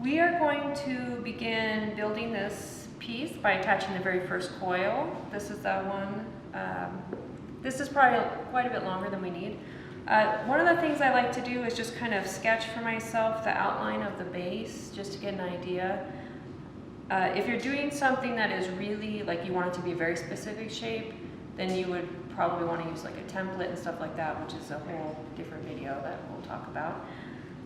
We are going to begin building this piece by attaching the very first coil. This is that one. This is probably quite a bit longer than we need. One of the things I like to do is just kind of sketch for myself the outline of the base, just to get an idea. If you're doing something that is really, like you want it to be a very specific shape, then you would probably want to use like a template and stuff like that, which is a whole different video that we'll talk about.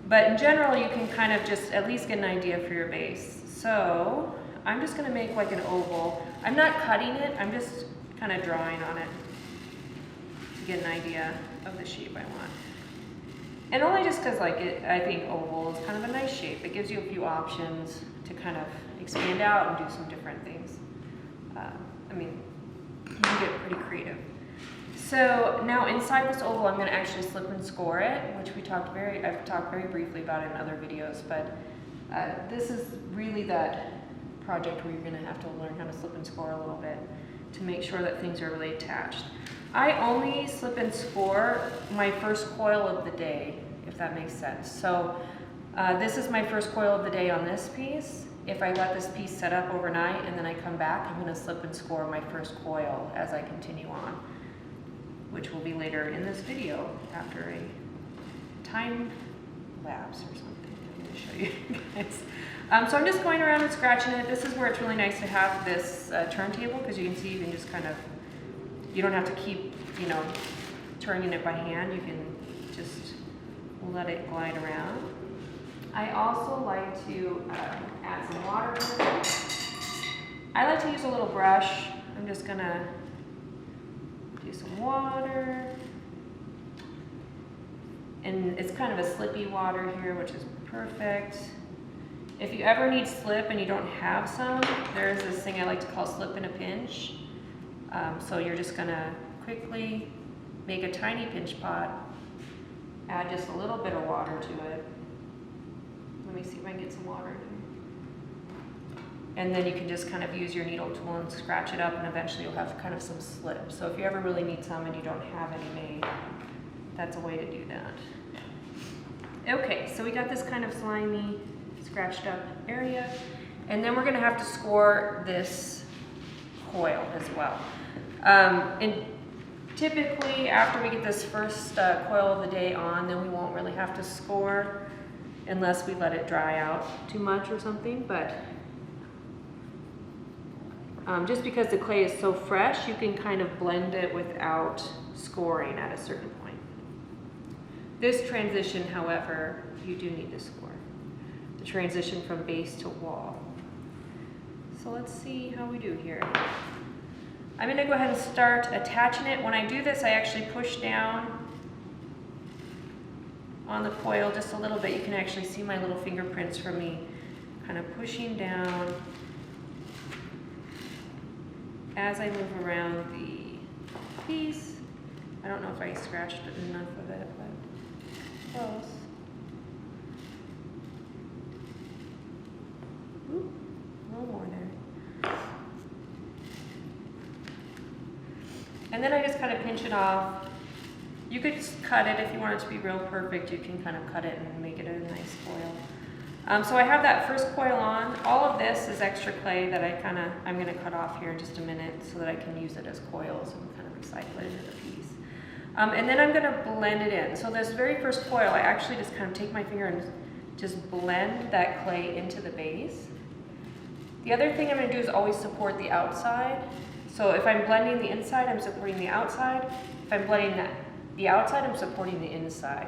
But in general, you can kind of just at least get an idea for your base. So I'm just going to make like an oval. I'm not cutting it, I'm just kind of drawing on it to get an idea of the shape I want. And only just because like I think oval is kind of a nice shape. It gives you a few options to kind of expand out and do some different things. I mean, you can get pretty creative. So now inside this oval, I'm going to actually slip and score it, which I've talked very briefly about in other videos, but this is really that project where you're going to have to learn how to slip and score a little bit to make sure that things are really attached. I only slip and score my first coil of the day, if that makes sense. So this is my first coil of the day on this piece. If I let this piece set up overnight and then I come back, I'm going to slip and score my first coil as I continue on, which will be later in this video after a time lapse or something. I'm going to show you guys. So I'm just going around and scratching it. This is where it's really nice to have this turntable, because you can see you can just kind of, you don't have to keep, turning it by hand. You can just let it glide around. I also like to add some water to it. I like to use a little brush. I'm just going to do some water. And it's kind of a slippy water here, which is perfect. If you ever need slip and you don't have some, there's this thing I like to call slip in a pinch. So you're just going to quickly make a tiny pinch pot, add just a little bit of water to it. Let me see if I can get some water in here. And then you can just kind of use your needle tool and scratch it up, and eventually you'll have kind of some slip. So if you ever really need some and you don't have any made, that's a way to do that. Okay, so we got this kind of slimy, scratched up area, and then we're going to have to score this coil as well. And typically after we get this first coil of the day on, then we won't really have to score unless we let it dry out too much or something. But just because the clay is so fresh, you can kind of blend it without scoring at a certain point. This transition, however, you do need to score. The transition from base to wall. So let's see how we do here. I'm going to go ahead and start attaching it. When I do this, I actually push down on the coil just a little bit. You can actually see my little fingerprints from me kind of pushing down as I move around the piece. I don't know if I scratched enough of it, but close. Ooh, a little more there. And then I just kind of pinch it off. You could just cut it if you want it to be real perfect. You can kind of cut it and make it a nice coil. So I have that first coil on. All of this is extra clay that I'm going to cut off here in just a minute so that I can use it as coils and kind of recycle it into the piece. And then I'm going to blend it in. So this very first coil, I actually just kind of take my finger and just blend that clay into the base. The other thing I'm going to do is always support the outside. So if I'm blending the inside, I'm supporting the outside. If I'm blending the outside, I'm supporting the inside.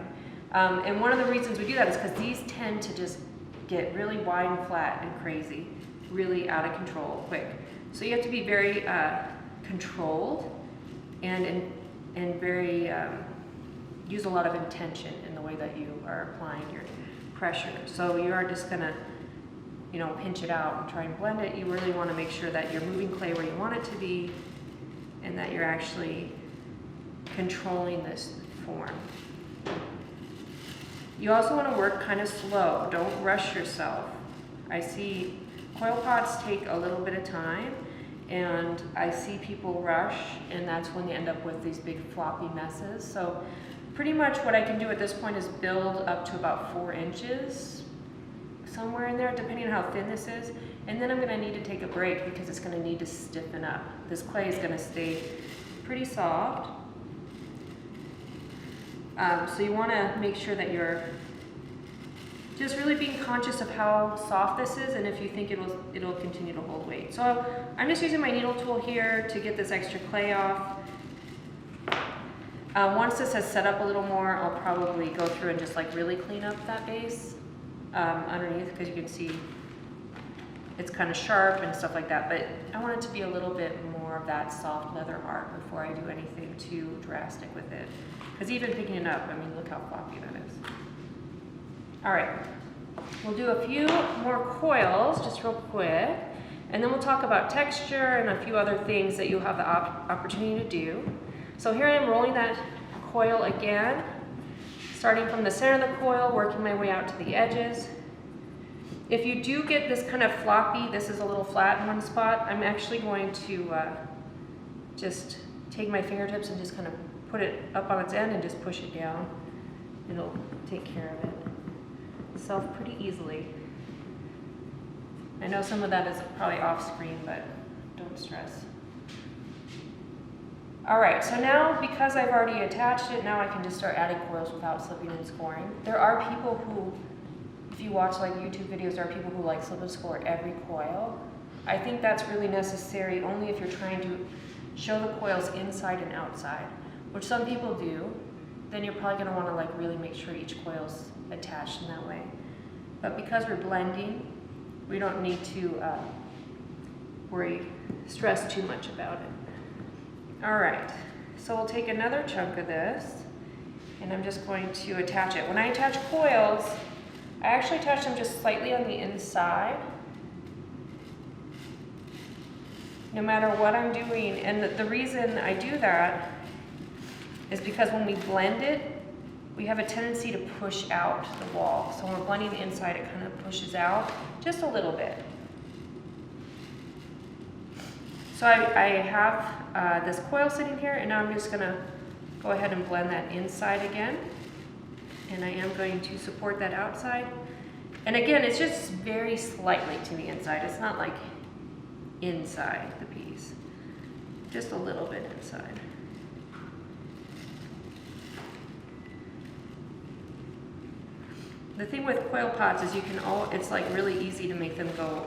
And one of the reasons we do that is because these tend to just get really wide and flat and crazy, really out of control quick. So you have to be very controlled and very, use a lot of intention in the way that you are applying your pressure. So you are just gonna, pinch it out and try and blend it. You really want to make sure that you're moving clay where you want it to be and that you're actually controlling this form. You also want to work kind of slow. Don't rush yourself. I see coil pots take a little bit of time, and I see people rush, and that's when they end up with these big floppy messes. So pretty much what I can do at this point is build up to about 4 inches somewhere in there, depending on how thin this is. And then I'm gonna need to take a break because it's gonna need to stiffen up. This clay is gonna stay pretty soft. So you wanna make sure that you're just really being conscious of how soft this is and if you think it'll continue to hold weight. So I'm just using my needle tool here to get this extra clay off. Once this has set up a little more, I'll probably go through and just like really clean up that base underneath, because you can see it's kind of sharp and stuff like that, but I want it to be a little bit more of that soft leather art before I do anything too drastic with it. Because even picking it up, I mean, look how floppy that is. All right, we'll do a few more coils just real quick, and then we'll talk about texture and a few other things that you'll have the opportunity to do. So here I am rolling that coil again, starting from the center of the coil, working my way out to the edges. If you do get this kind of floppy, this is a little flat in one spot, I'm actually going to just take my fingertips and just kind of put it up on its end and just push it down. It'll take care of itself pretty easily. I know some of that is probably off screen, but don't stress. All right, so now because I've already attached it, now I can just start adding coils without slipping and scoring. There are people who, if you watch like YouTube videos, there are people who like slip and score every coil. I think that's really necessary only if you're trying to show the coils inside and outside, which some people do. Then you're probably gonna wanna like really make sure each coil's attached in that way. But because we're blending, we don't need to stress too much about it. All right, so we'll take another chunk of this and I'm just going to attach it. When I attach coils, I actually attach them just slightly on the inside, no matter what I'm doing. And the reason I do that is because when we blend it, we have a tendency to push out the wall. So when we're blending the inside, it kind of pushes out just a little bit. So I have this coil sitting here, and now I'm just gonna go ahead and blend that inside again. And I am going to support that outside. And again, it's just very slightly to the inside. It's not like inside the piece, just a little bit inside. The thing with coil pots is it's like really easy to make them go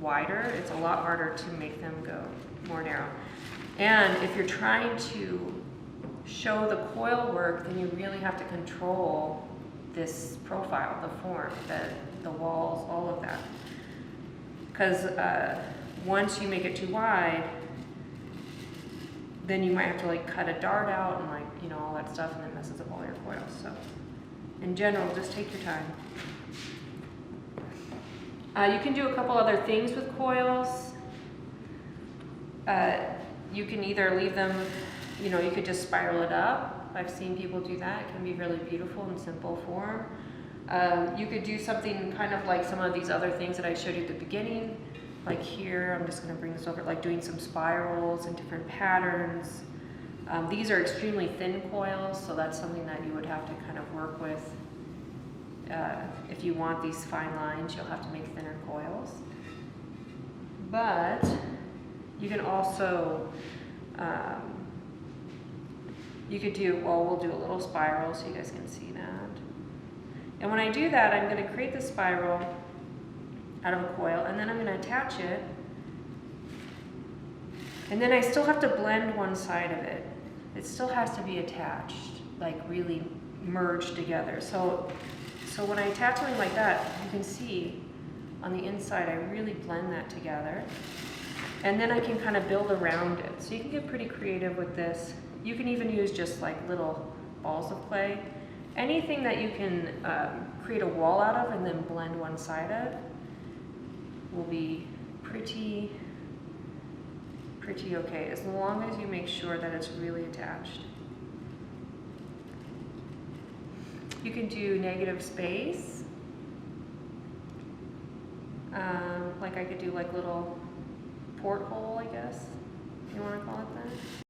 wider. It's a lot harder to make them go more narrow. And if you're trying to show the coil work, then you really have to control this profile, the form, the walls, all of that. Because once you make it too wide, then you might have to like cut a dart out and like, you know, all that stuff, and it messes up all your coils. So in general, just take your time. You can do a couple other things with coils. You can either leave them, you know, you could just spiral it up. I've seen people do that. It can be really beautiful in simple form. You could do something kind of like some of these other things that I showed you at the beginning. Like here, I'm just gonna bring this over, like doing some spirals and different patterns. These are extremely thin coils, so that's something that you would have to kind of work with. If you want these fine lines, you'll have to make thinner coils. But you can also, you could do, well, we'll do a little spiral so you guys can see that. And when I do that, I'm going to create the spiral out of a coil, and then I'm going to attach it. And then I still have to blend one side of it. It still has to be attached, like really merged together. So when I attach something like that, you can see on the inside, I really blend that together. And then I can kind of build around it. So you can get pretty creative with this. You can even use just like little balls of clay. Anything that you can create a wall out of and then blend one side of will be pretty okay, as long as you make sure that it's really attached. You can do negative space. Like I could do like little porthole, I guess, if you want to call it that.